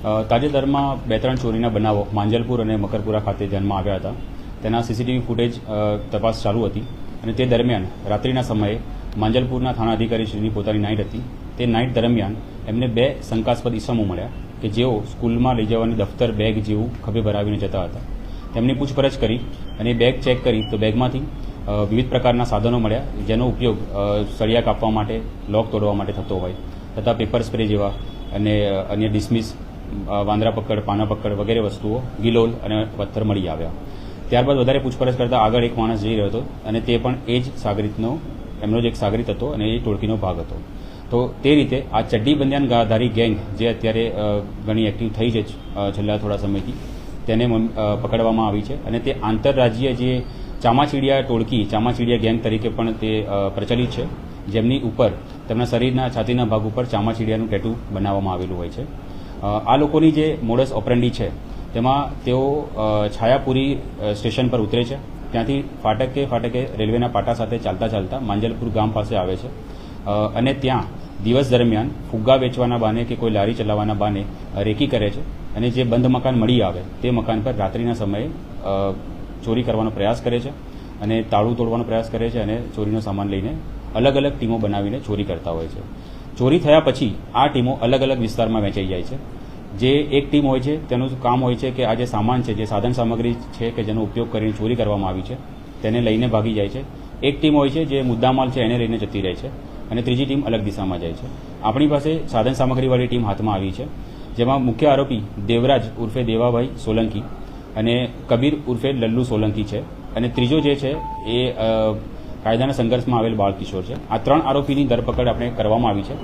તાજેતરમાં 2-3 ચોરીના બનાવો માંજલપુર અને મકરપુરા ખાતે ધ્યાનમાં આવ્યા હતા. તેના સીસીટીવી ફૂટેજ તપાસ ચાલુ હતી અને તે દરમિયાન રાત્રિના સમયે માંજલપુરના થાણા અધિકારીશ્રીની પોતાની નાઇટ હતી. તે નાઇટ દરમિયાન એમને 2 શંકાસ્પદ ઇસમો મળ્યા કે જેઓ સ્કૂલમાં લઈ જવાની દફતર બેગ જેવું ખભે ભરાવીને જતા હતા. તેમની પૂછપરછ કરી અને બેગ ચેક કરી તો બેગમાંથી વિવિધ પ્રકારના સાધનો મળ્યા જેનો ઉપયોગ સળિયા કાપવા માટે, લોક તોડવા માટે થતો હોય તથા પેપર સ્પ્રે જેવા અને અન્ય ડિસમિસ, વાંદરા પકડ, પાના પકડ વગેરે વસ્તુઓ, ગિલોલ અને પથ્થર મળી આવ્યા. ત્યારબાદ વધારે પૂછપરછ કરતાં આગળ એક માણસ જઈ રહ્યો હતો અને તે પણ એ જ સાગરીતનો એમનો જ એક સાગરીત હતો અને એ ટોળકીનો ભાગ હતો. તો તે રીતે આ ચડ્ડી બંધાનધારી ગેંગ જે અત્યારે ઘણી એક્ટિવ થઈ છે છેલ્લા થોડા સમયથી તેને પકડવામાં આવી છે અને તે આંતરરાજ્ય જે ચામાચીડિયા ટોળકી, ચામાચીડિયા ગેંગ તરીકે પણ તે પ્રચલિત છે, જેમની ઉપર તેમના શરીરના છાતીના ભાગ ઉપર ચામાચીડિયાનું ટેટુ બનાવવામાં આવેલું હોય છે. આ લોકોની જે મોડસ ઓપરેન્ડી છે તેમાં તેઓ છાયાપુરી સ્ટેશન પર ઉતરે છે. ત્યાંથી ફાટકે રેલવેના પાટા સાથે ચાલતા માંજલપુર ગામ પાસે આવે છે અને ત્યાં દિવસ દરમિયાન ફુગ્ગા વેચવાના બાને કે કોઈ લારી ચલાવવાના બાને રેકી કરે છે અને જે બંધ મકાન મળી આવે તે મકાન પર રાત્રિના સમયે ચોરી કરવાનો પ્રયાસ કરે છે અને તાળું તોડવાનો પ્રયાસ કરે છે અને ચોરીનો સામાન લઈને અલગ અલગ ટીમો બનાવીને ચોરી કરતા હોય છે. ચોરી થયા પછી આ ટીમો અલગ અલગ વિસ્તારમાં વહેંચાઈ જાય છે. જે એક ટીમ હોય છે તેનું કામ હોય છે કે આ જે સામાન છે, જે સાધન સામગ્રી છે કે જેનો ઉપયોગ કરીને ચોરી કરવામાં આવી છે તેને લઈને ભાગી જાય છે. એક ટીમ હોય છે જે મુદ્દામાલ છે એને લઈને જતી રહે છે અને ત્રીજી ટીમ અલગ દિશામાં જાય છે. આપણી પાસે સાધન સામગ્રીવાળી ટીમ હાથમાં આવી છે, જેમાં મુખ્ય આરોપી દેવરાજ ઉર્ફે દેવાભાઈ સોલંકી અને કબીર ઉર્ફે લલ્લુ સોલંકી છે અને ત્રીજો જે છે એ કાયદાના સંઘર્ષમાં આવેલ બાળકિશોર છે. આ 3 આરોપીની ધરપકડ આપણે કરવામાં આવી છે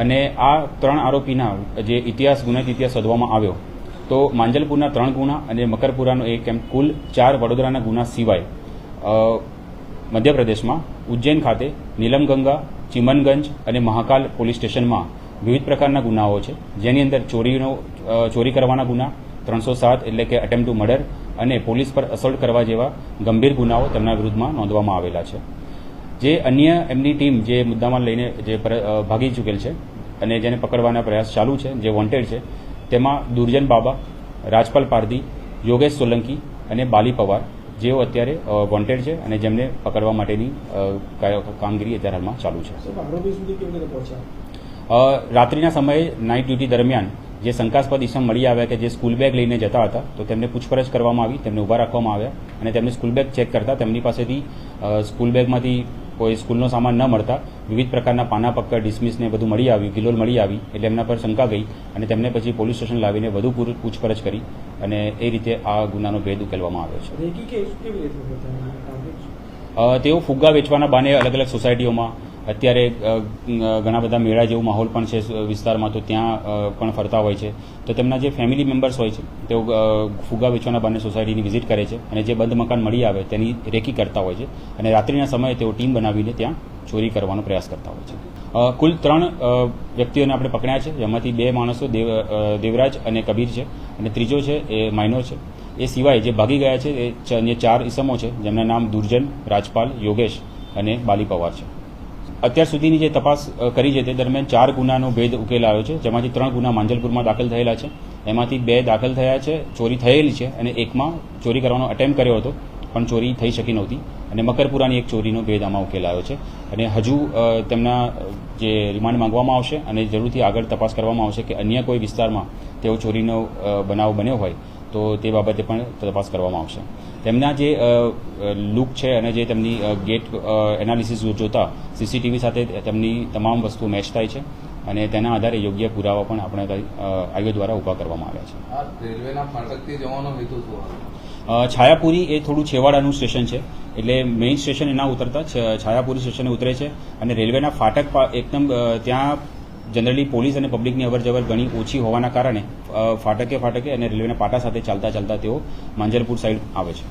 અને આ 3 આરોપીના જે ગુનાહિત ઇતિહાસ શોધવામાં આવ્યો તો માંજલપુરના 3 ગુના અને મકરપુરાનો એક એમ કુલ 4 વડોદરાના ગુના સિવાય મધ્યપ્રદેશમાં ઉજ્જૈન ખાતે નીલમગંગા, ચિમનગંજ અને મહાકાલ પોલીસ સ્ટેશનમાં વિવિધ પ્રકારના ગુનાઓ છે, જેની અંદર ચોરી કરવાના ગુના 307 એટલે કે અટેમ્પ્ટ ટુ મર્ડર અને પોલીસ પર અસોલ્ટ કરવા જેવા ગંભીર ગુનાઓ તેમના વિરુદ્ધમાં નોંધવામાં આવેલા છે. જે અન્ય એમની ટીમ જે મુદ્દામાં લઈને જે ભાગી ચૂકેલ છે અને જેને પકડવાના પ્રયાસ ચાલુ છે, જે વોન્ટેડ છે, તેમાં દુર્જન બાબા, રાજપાલ પારધી, યોગેશ સોલંકી અને બાલી પવાર જેઓ અત્યારે વોન્ટેડ છે અને જેમને પકડવા માટેની કામગીરી અત્યારે હાલમાં ચાલુ છે. રાત્રિના સમયે નાઇટ ડ્યુટી દરમિયાન જે શંકાસ્પદ ઇસમ મળી આવ્યા કે જે સ્કૂલ બેગ લઈને જતા હતા તો તેમને પૂછપરછ કરવામાં આવી, તેમને ઊભા રાખવામાં આવ્યા અને તેમને સ્કૂલ બેગ ચેક કરતા તેમની પાસેથી સ્કૂલ બેગમાંથી કોઈ સ્કૂલનો સામાન ન મળતા વિવિધ પ્રકારના પાના પકડ, ડિસમિસને બધું મળી આવ્યું, ગિલોલ મળી આવી એટલે એમના પર શંકા ગઈ અને તેમને પછી પોલીસ સ્ટેશન લાવીને વધુ પૂછપરછ કરી અને એ રીતે આ ગુનાનો ભેદ ઉકેલવામાં આવ્યો છે. તેઓ ફુગ્ગા વેચવાના બાને અલગ અલગ સોસાયટીઓમાં, અત્યારે ઘણા બધા મેળા જેવો માહોલ પણ છે વિસ્તારમાં, તો ત્યાં પણ ફરતા હોય છે. તો તેમના જે ફેમિલી મેમ્બર્સ હોય છે તેઓ ફુગ્ગા વેચવાના બાને સોસાયટીની વિઝિટ કરે છે અને જે બંધ મકાન મળી આવે તેની રેકી કરતા હોય છે અને રાત્રિના સમયે તેઓ ટીમ બનાવીને ત્યાં ચોરી કરવાનો પ્રયાસ કરતા હોય છે. કુલ 3 વ્યક્તિઓને આપણે પકડ્યા છે, જેમાંથી 2 માણસો દેવરાજ અને કબીર છે અને ત્રીજો છે એ માઇનોર છે. એ સિવાય જે ભાગી ગયા છે એ અન્ય 4 ઇસમો છે, જેમના નામ દુર્જન, રાજપાલ, યોગેશ અને બાલી પવાર છે. અત્યાર સુધીની જે તપાસ કરી છે તે દરમિયાન 4 ગુનાનો ભેદ ઉકેલાયો છે, જેમાંથી 3 ગુના માંજલપુરમાં દાખલ થયેલા છે. એમાંથી 2 દાખલ થયા છે, ચોરી થયેલી છે અને એકમાં ચોરી કરવાનો અટેમ્પ્ટ કર્યો હતો પણ ચોરી થઈ શકી નહોતી અને મકરપુરાની એક ચોરીનો ભેદ આમાં ઉકેલાયો છે અને હજુ તેમના જે રિમાન્ડ માંગવામાં આવશે અને જરૂરથી આગળ તપાસ કરવામાં આવશે કે અન્ય કોઈ વિસ્તારમાં તેઓ ચોરીનો બનાવ બન્યો હોય તો તે બાબતે પણ તપાસ કરવામાં આવશે. તેમના જે લુક છે અને જે તેમની ગેટ એનાલિસિસ જોતા સીસીટીવી સાથે તેમની તમામ વસ્તુઓ મેચ થાય છે અને તેના આધારે યોગ્ય પુરાવા પણ આપણે આયોગ દ્વારા ઊભા કરવામાં આવ્યા છે. રેલવેના ફાટકથી જવાનો હેતુ શું? છાયાપુરી એ થોડું છેવાડાનું સ્ટેશન છે એટલે મેઇન સ્ટેશન એના ઉતરતા છાયાપુરી સ્ટેશને ઉતરે છે અને રેલવેના ફાટક એકદમ ત્યાં જનરલી પોલીસ અને પબ્લિકની અવરજવર ઘણી ઓછી હોવાના કારણે ફાટકે અને રેલવેના પાટા સાથે ચાલતા તેઓ માંજલપુર સાઈડ આવે છે.